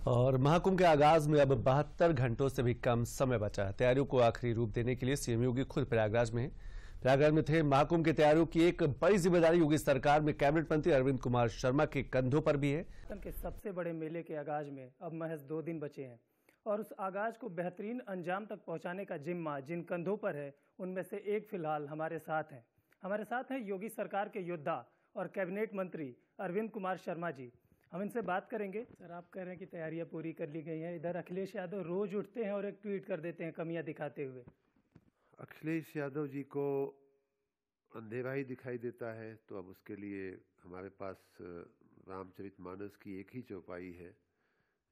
और महाकुंभ के आगाज में अब 72 घंटों से भी कम समय बचा है। तैयारियों को आखिरी रूप देने के लिए सीएम योगी खुद प्रयागराज में थे। महाकुंभ की तैयारियों की एक बड़ी जिम्मेदारी योगी सरकार में कैबिनेट मंत्री अरविंद कुमार शर्मा के कंधों पर भी है। के सबसे बड़े मेले के आगाज में अब महज 2 दिन बचे हैं और उस आगाज को बेहतरीन अंजाम तक पहुंचाने का जिम्मा जिन कंधों पर है, उनमें से एक फिलहाल हमारे साथ हैं योगी सरकार के योद्धा और कैबिनेट मंत्री अरविंद कुमार शर्मा जी। हम इनसे बात करेंगे। सर, आप कह रहे हैं कि तैयारियां पूरी कर ली गई हैं। इधर अखिलेश यादव रोज उठते हैं और एक ट्वीट कर देते हैं कमियां दिखाते हुए। अखिलेश यादव जी को अंधेरा ही दिखाई देता है, तो अब उसके लिए हमारे पास रामचरितमानस की एक ही चौपाई है,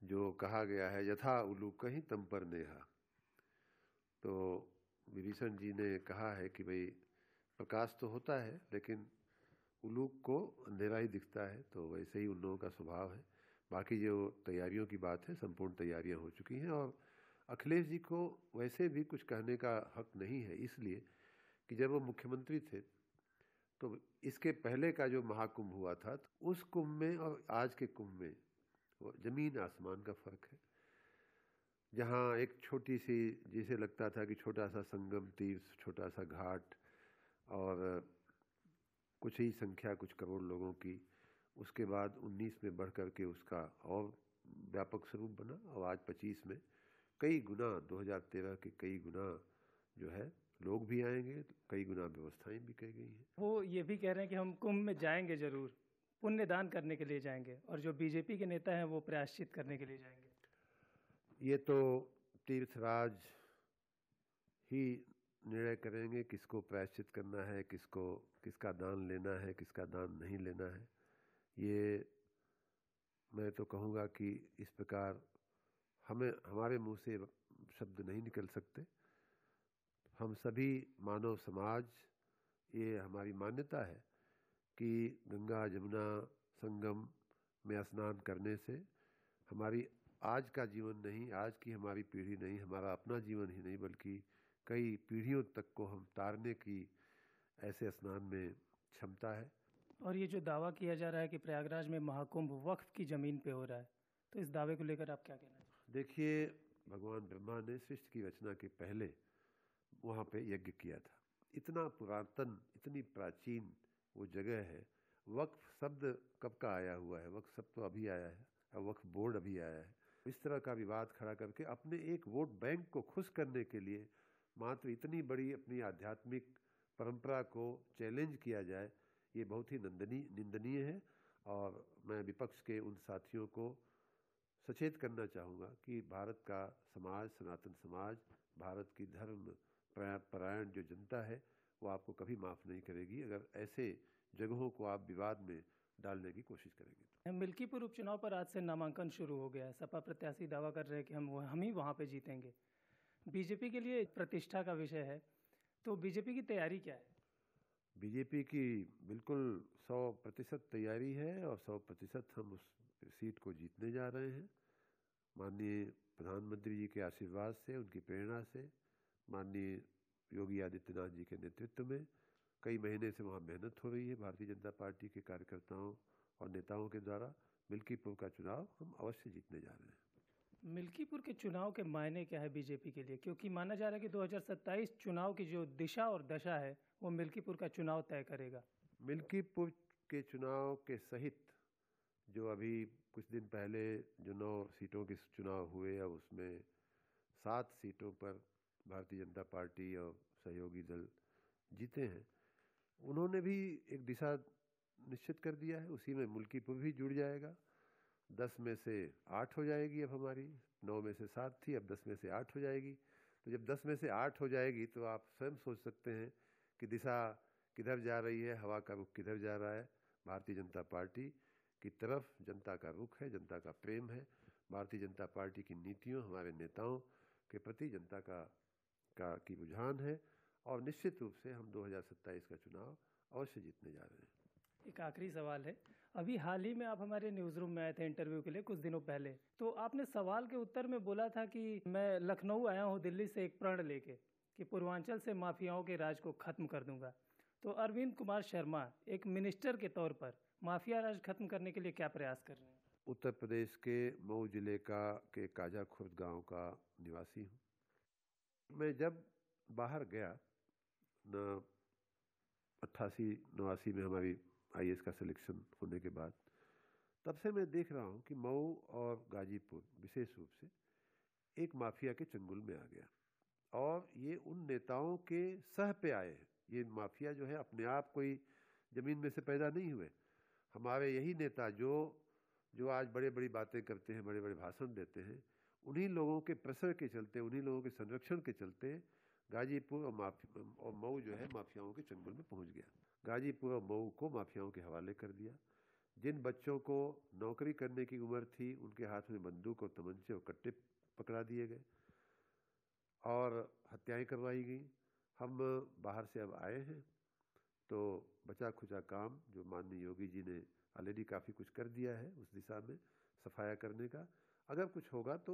जो कहा गया है, यथा उलूक कहीं तम पर नेहा। तो विभीषण जी ने कहा है कि भाई प्रकाश तो होता है लेकिन उलूक को अंधेरा ही दिखता है, तो वैसे ही उन लोगों का स्वभाव है। बाकी जो तैयारियों की बात है, संपूर्ण तैयारियां हो चुकी हैं और अखिलेश जी को वैसे भी कुछ कहने का हक नहीं है, इसलिए कि जब वो मुख्यमंत्री थे तो इसके पहले का जो महाकुंभ हुआ था, तो उस कुंभ में और आज के कुंभ में वो जमीन आसमान का फर्क है। जहाँ एक छोटी सी, जिसे लगता था कि छोटा सा संगम तीर्थ, छोटा सा घाट और कुछ ही संख्या, कुछ करोड़ लोगों की, उसके बाद 19 में बढ़ करके उसका और व्यापक स्वरूप बना और आज 25 में कई गुना, 2013 के कई गुना जो है लोग भी आएंगे, कई गुना व्यवस्थाएं भी की गई हैं। वो ये भी कह रहे हैं कि हम कुंभ में जाएंगे जरूर, पुण्य दान करने के लिए जाएंगे, और जो बीजेपी के नेता हैं वो प्रायश्चित करने के लिए जाएंगे। ये तो तीर्थराज ही निर्णय करेंगे किसको प्रायश्चित करना है, किसका दान लेना है, किसका दान नहीं लेना है। ये मैं तो कहूँगा कि इस प्रकार हमारे मुंह से शब्द नहीं निकल सकते। हम सभी मानव समाज, ये हमारी मान्यता है कि गंगा जमुना संगम में स्नान करने से हमारी आज का जीवन नहीं, आज की हमारी पीढ़ी नहीं, हमारा अपना जीवन ही नहीं बल्कि कई पीढ़ियों तक को हम तारने की ऐसे स्नान में क्षमता है। और ये जो दावा किया जा रहा है कि प्रयागराज में महाकुंभ वक्फ की जमीन पे हो रहा है, तो इस दावे को लेकर आप क्या कहना चाहते हैं? देखिए, भगवान ब्रह्मा ने सृष्टि की रचना के पहले वहाँ पे यज्ञ किया था। इतना पुरातन, इतनी प्राचीन वो जगह है। वक्फ शब्द कब का आया हुआ है? वक्फ शब्द तो अभी आया है और वक्फ बोर्ड अभी आया है। इस तरह का विवाद खड़ा करके अपने एक वोट बैंक को खुश करने के लिए मात्र इतनी बड़ी अपनी आध्यात्मिक परंपरा को चैलेंज किया जाए, ये बहुत ही निंदनीय है। और मैं विपक्ष के उन साथियों को सचेत करना चाहूँगा कि भारत का समाज, सनातन समाज, भारत की धर्म परायण जो जनता है, वो आपको कभी माफ़ नहीं करेगी अगर ऐसे जगहों को आप विवाद में डालने की कोशिश करेंगे। मिल्कीपुर उपचुनाव पर आज से नामांकन शुरू हो गया है। सपा प्रत्याशी दावा कर रहे हैं कि हम ही वहाँ पे जीतेंगे। बीजेपी के लिए प्रतिष्ठा का विषय है, तो बीजेपी की तैयारी क्या है? बीजेपी की बिल्कुल 100% तैयारी है और 100% हम उस सीट को जीतने जा रहे हैं। माननीय प्रधानमंत्री जी के आशीर्वाद से, उनकी प्रेरणा से, माननीय योगी आदित्यनाथ जी के नेतृत्व में कई महीने से वहाँ मेहनत हो रही है भारतीय जनता पार्टी के कार्यकर्ताओं और नेताओं के द्वारा। मिल्कीपुर का चुनाव हम अवश्य जीतने जा रहे हैं। मिल्कीपुर के चुनाव के मायने क्या है बीजेपी के लिए? क्योंकि माना जा रहा है कि 2027 चुनाव की जो दिशा और दशा है वो मिल्कीपुर का चुनाव तय करेगा। मिल्कीपुर के चुनाव के सहित जो अभी कुछ दिन पहले जो 9 सीटों के चुनाव हुए, अब उसमें 7 सीटों पर भारतीय जनता पार्टी और सहयोगी दल जीते हैं। उन्होंने भी एक दिशा निश्चित कर दिया है, उसी में मिल्कीपुर भी जुड़ जाएगा। 10 में से 8 हो जाएगी, अब हमारी 9 में से 7 थी, अब 10 में से 8 हो जाएगी। तो जब 10 में से 8 हो जाएगी तो आप स्वयं सोच सकते हैं कि दिशा किधर जा रही है, हवा का रुख किधर जा रहा है। भारतीय जनता पार्टी की तरफ जनता का रुख है, जनता का प्रेम है। भारतीय जनता पार्टी की नीतियों, हमारे नेताओं के प्रति जनता की रुझान है और निश्चित रूप से हम 2027 का चुनाव अवश्य जीतने जा रहे हैं। एक आखिरी सवाल है, अभी हाल ही में आप हमारे न्यूज़ रूम में आए थे इंटरव्यू के लिए कुछ दिनों पहले, तो आपने सवाल के उत्तर में बोला था कि मैं लखनऊ आया हूं दिल्ली से एक प्रण लेके कि पूर्वांचल से माफियाओं के राज को खत्म कर दूंगा। तो अरविंद कुमार शर्मा एक मिनिस्टर के तौर पर माफिया राज खत्म करने के लिए क्या प्रयास कर रहे हैं? उत्तर प्रदेश के मऊ जिले के काजा खुर्द गांव का निवासी हूँ। मैं जब बाहर गया 88-89 में हमारी IAS का सिलेक्शन होने के बाद, तब से मैं देख रहा हूँ कि मऊ और गाजीपुर विशेष रूप से एक माफिया के चंगुल में आ गया, और ये उन नेताओं के सह पे आए हैं। ये माफिया जो है अपने आप कोई जमीन में से पैदा नहीं हुए। हमारे यही नेता जो आज बड़े बड़ी बातें करते हैं, बड़े बड़े भाषण देते हैं, उन्हीं लोगों के प्रेशर के चलते, उन्हीं लोगों के संरक्षण के चलते गाजीपुर और मऊ जो है माफियाओं के चंगुल में पहुंच गया। गाजीपुर और मऊ को माफियाओं के हवाले कर दिया। जिन बच्चों को नौकरी करने की उम्र थी, उनके हाथ में बंदूक और तमंचे और कट्टे पकड़ा दिए गए और हत्याएं करवाई गई। हम बाहर से अब आए हैं तो बचा खुचा काम जो माननीय योगी जी ने ऑलरेडी काफ़ी कुछ कर दिया है उस दिशा में सफाया करने का, अगर कुछ होगा तो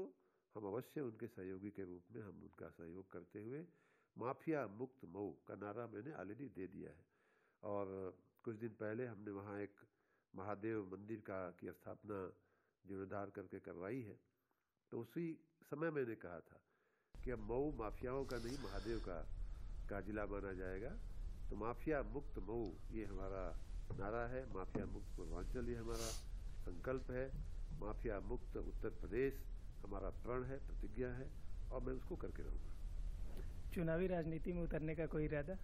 हम अवश्य उनके सहयोगी के रूप में हम उनका सहयोग करते हुए माफिया मुक्त मऊ का नारा मैंने ऑलरेडी दे दिया है। और कुछ दिन पहले हमने वहाँ एक महादेव मंदिर की स्थापना जीर्णोद्धार करके करवाई है। तो उसी समय मैंने कहा था कि अब मऊ माफियाओं का नहीं, महादेव का जिला माना जाएगा। तो माफिया मुक्त मऊ ये हमारा नारा है, माफिया मुक्त पूर्वांचल ये हमारा संकल्प है, माफिया मुक्त उत्तर प्रदेश हमारा प्रण है, प्रतिज्ञा है, और मैं उसको करके रहूँगा। चुनावी राजनीति में उतरने का कोई इरादा?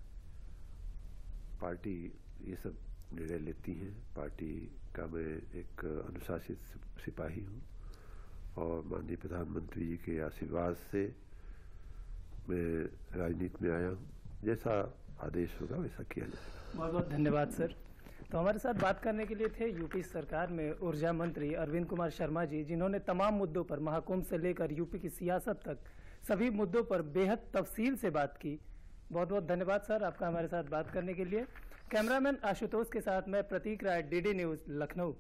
पार्टी ये सब निर्णय लेती है। पार्टी का मैं एक अनुशासित सिपाही हूँ और माननीय प्रधानमंत्री जी के आशीर्वाद से मैं राजनीति में आया हूँ। जैसा आदेश होगा वैसा किया जाएगा। बहुत बहुत धन्यवाद सर। तो हमारे साथ बात करने के लिए थे यूपी सरकार में ऊर्जा मंत्री अरविंद कुमार शर्मा जी, जिन्होंने तमाम मुद्दों पर, महाकुंभ से लेकर यूपी की सियासत तक सभी मुद्दों पर बेहद तफसील से बात की। बहुत बहुत धन्यवाद सर आपका हमारे साथ बात करने के लिए। कैमरामैन आशुतोष के साथ मैं प्रतीक राय, DD न्यूज़, लखनऊ।